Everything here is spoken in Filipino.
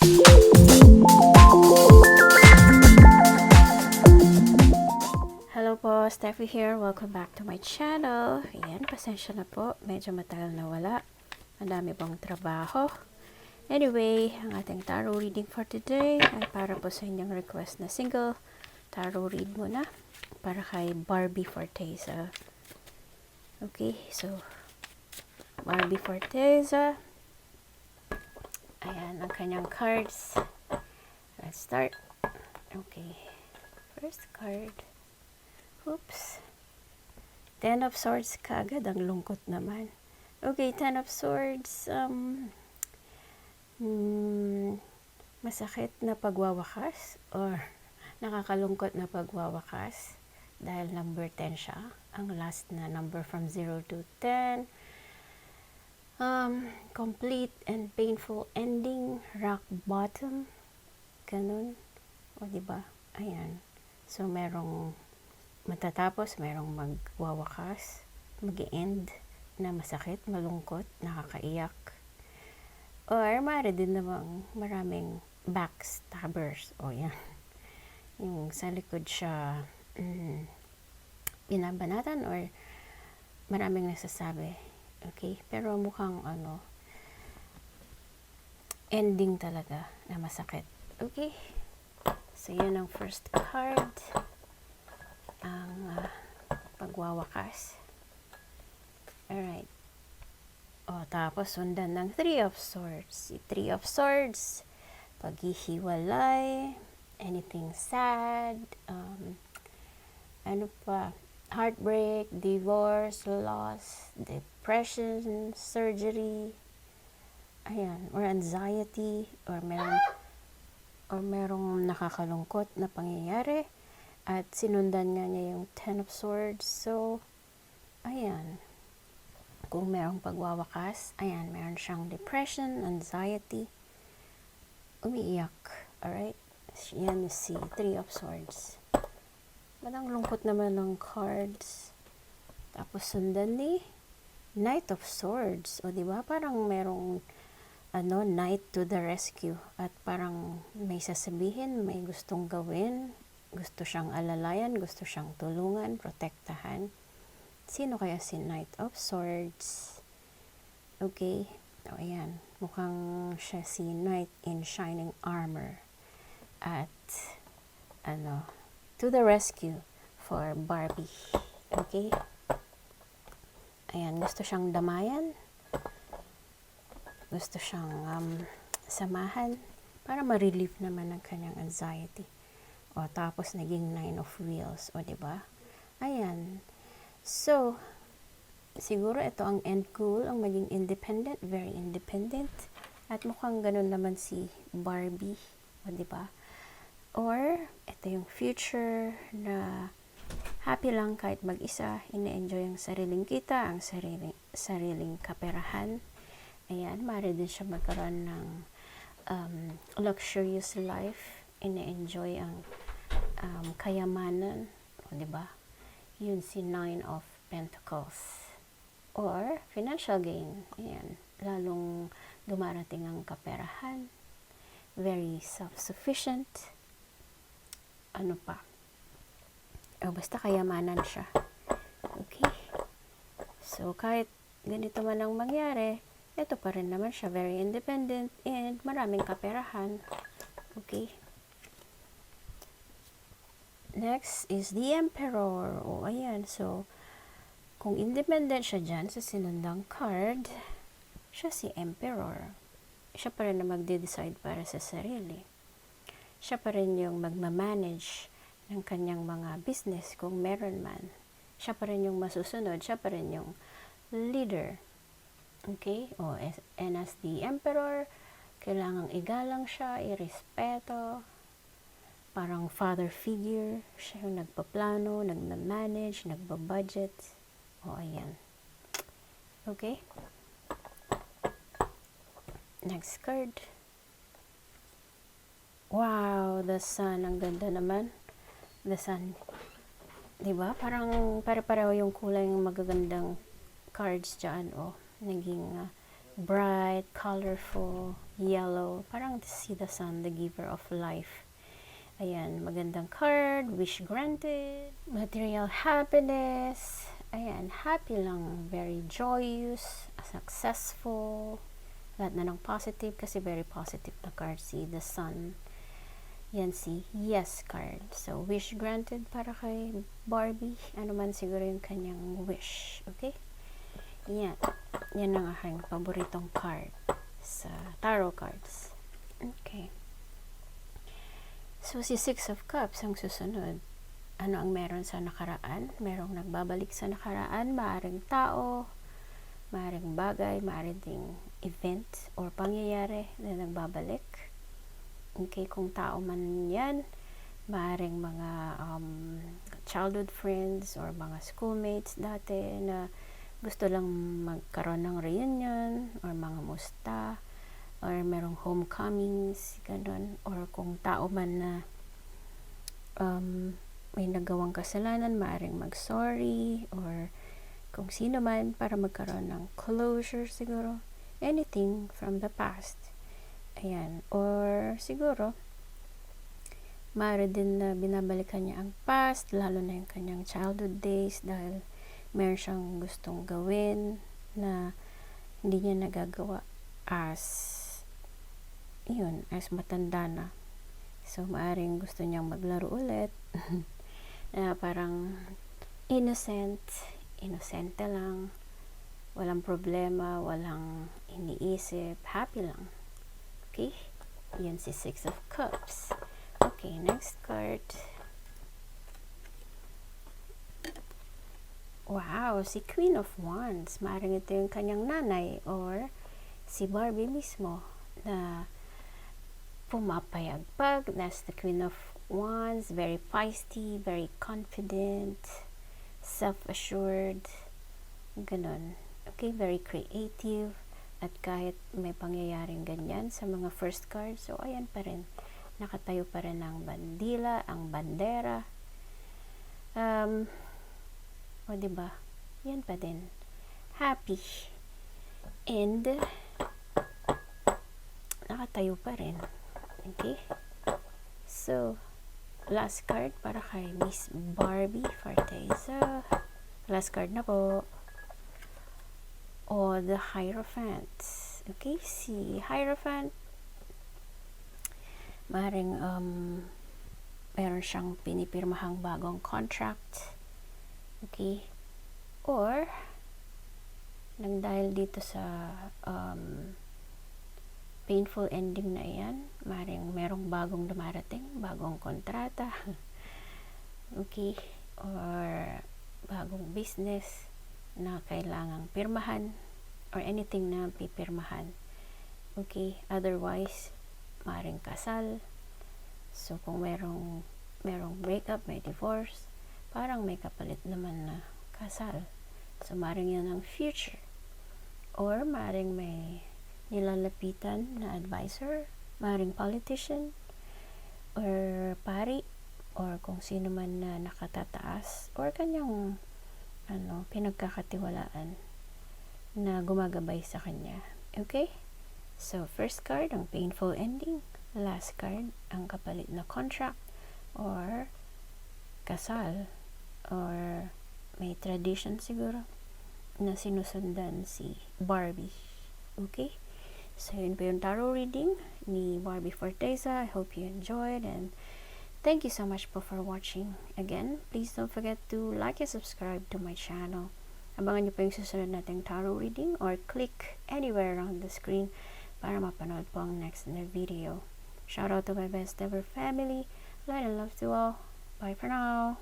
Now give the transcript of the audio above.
Hello po, Steffi here. Welcome back to my channel. Ayan, pasensya na po. Medyo matagal na wala. Madami pong trabaho. Anyway, ang ating tarot reading for today ay para po sa inyong request na single tarot read muna para kay Barbie Forteza. Okay, so Barbie Forteza. Ayan, ang kanyang cards. Let's start. Okay, first card. Oops. Ten of Swords kaagad. Ang lungkot naman. Okay, Ten of Swords. Masakit na pagwawakas or nakakalungkot na pagwawakas dahil number 10 siya. Ang last na number from 0 to 10. Complete and painful ending. Rock bottom. Ganun. O, diba? Ayan. So, merong matatapos, merong magwawakas, mag-end na masakit, malungkot, nakakaiyak. Or maaari din namang maraming backstabbers. O yan. Yung sa likod siya binabanatan or maraming nagsasabi. Okay? Pero mukhang ending talaga na masakit. Okay? So yan ang first card. Ang pagwawakas. Alright. O, tapos sundan ng Three of Swords. Si Three of Swords, paghihiwalay, anything sad, ano pa, heartbreak, divorce, loss, depression, surgery, ayan, or anxiety, or merong nakakalungkot na pangyayari. At sinundan nga niya yung Ten of Swords. So, ayan. Kung merong pagwawakas, ayan, meron siyang depression, anxiety, umiiyak. Alright? Yan si Three of Swords. Madang lungkot naman ng cards. Tapos sundan ni Knight of Swords. O, diba? Parang merong knight to the rescue. At parang may sasabihin, may gustong gawin. Gusto siyang alalayan, gusto siyang tulungan, protektahan. Sino kaya si Knight of Swords? Okay. O, ayan. Mukhang siya si Knight in shining armor. At, to the rescue for Barbie. Okay. Ayan. Gusto siyang damayan. Gusto siyang samahan para ma-relieve naman ang kanyang anxiety. O, tapos naging Nine of Wheels. O, diba? Ayan. So, siguro ito ang end goal, ang maging independent, very independent. At mukhang ganun naman si Barbie. O, diba? Or, ito yung future na happy lang kahit mag-isa, ina-enjoy ang sariling kita, ang sariling kaperahan. Ayan, maaari din siya magkaroon ng luxurious life, ina-enjoy ang kayamanan, o, diba? Yun si Nine of Pentacles. Or, financial gain. Ayan, lalong dumarating ang kaperahan. Very self-sufficient. Ano pa? O, basta kayamanan siya. Okay. So, kahit ganito man ang mangyari, ito pa rin naman siya, very independent and maraming kaperahan. Okay. Next is the Emperor. O, ayan. So, kung independent siya dyan sa sinundang card, siya si Emperor. Siya pa rin na magde-decide para sa sarili. Siya pa rin yung magmamanage ng kanyang mga business kung meron man. Siya pa rin yung masusunod. Siya pa rin yung leader. Okay? O, and as the Emperor, kailangang igalang siya, irespeto. Parang father figure. Siya yung nagpaplano, nagmamanage, nagbabudget. O, ayan. Okay? Next card. Wow, the Sun. Ang ganda naman. The Sun. Diba? Parang pare-pareho yung kulay ng magagandang cards dyan. O, naging bright, colorful. yellow. Parang see the sun, the giver of life. Ayan, magandang card, wish granted, material happiness. Ayan, happy lang, very joyous, successful, lahat na ng positive kasi very positive na card si the sun. Yan si yes card. So, wish granted para kay Barbie. Ano man siguro yung kanyang wish. Okay? Yan. Yan ang aking paboritong card sa tarot cards. Okay. So, si Six of Cups ang susunod. Ano ang meron sa nakaraan? Merong nagbabalik sa nakaraan. Maaring tao, maaring bagay, maaring ding event or pangyayari na nagbabalik. Okay, kung tao man yan, maaaring mga childhood friends or mga schoolmates dati na gusto lang magkaroon ng reunion or mga musta or merong homecomings, ganun. Or kung tao man na may nagawang kasalanan, maaaring mag-sorry or kung sino man para magkaroon ng closure siguro. Anything from the past. Ayan. Or siguro, maaari din na binabalikan niya ang past, lalo na yung kanyang childhood days dahil meron siyang gustong gawin na hindi niya nagagawa as matanda na. So, maaaring gusto niyang maglaro ulit. Parang innocente lang, walang problema, walang iniisip, happy lang. Okay? Yan si Six of Cups. Okay, next card. Wow, si Queen of Wands. Maaaring ito yung kanyang nanay or si Barbie mismo na pumapayagpag. That's the Queen of Wands. Very feisty, very confident, self-assured. Ganon. Okay, very creative. At kahit may pangyayaring ganyan sa mga first card, so ayan pa rin. Nakatayo pa rin ang bandila, ang bandera. O diba? Yan pa din. Happy. And nakatayo pa rin. Okay? So, last card para kay Miss Barbie Forteza. Last card na po. O the Hierophant. Okay, si Hierophant, maaaring meron siyang pinipirmahang bagong contract. Okay, or nang dahil dito sa painful ending na yan, maaaring merong bagong dumarating, bagong kontrata. Okay, or bagong business na kailangang pirmahan or anything na pipirmahan. Okay, otherwise maaaring kasal. So kung merong breakup, may divorce, parang may kapalit naman na kasal. So maaaring yan ang future. Or maaaring may nilalapitan na advisor, maaaring politician or pari or kung sino man na nakatataas or kanyang pinagkakatiwalaan na gumagabay sa kanya. Okay? So, first card, ang painful ending. Last card, ang kapalit na contract or kasal or may tradition siguro na sinusundan si Barbie. Okay? So, yun po yung tarot reading ni Barbie Forteza. I hope you enjoyed and thank you so much po for watching. Again, please don't forget to like and subscribe to my channel. Abangan niyo po yung susunod nating tarot reading or click anywhere around the screen para mapanood po ang next na video. Shout out to my best ever family. Light and love to all. Bye for now.